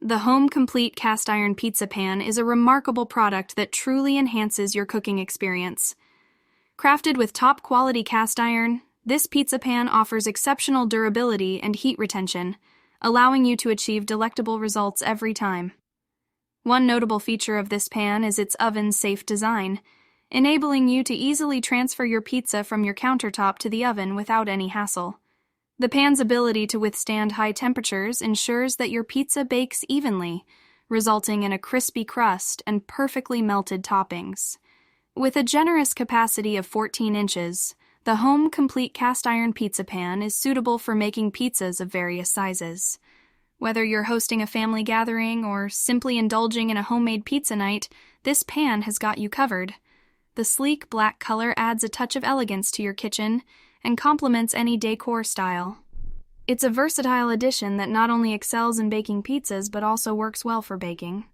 The Home Complete Cast Iron Pizza Pan is a remarkable product that truly enhances your cooking experience. Crafted with top-quality cast iron, this pizza pan offers exceptional durability and heat retention, allowing you to achieve delectable results every time. One notable feature of this pan is its oven-safe design, enabling you to easily transfer your pizza from your countertop to the oven without any hassle. The pan's ability to withstand high temperatures ensures that your pizza bakes evenly, resulting in a crispy crust and perfectly melted toppings. With a generous capacity of 14 inches, the Home Complete Cast Iron Pizza Pan is suitable for making pizzas of various sizes. Whether you're hosting a family gathering or simply indulging in a homemade pizza night, this pan has got you covered. The sleek black color adds a touch of elegance to your kitchen and complements any decor style. It's a versatile addition that not only excels in baking pizzas but also works well for baking.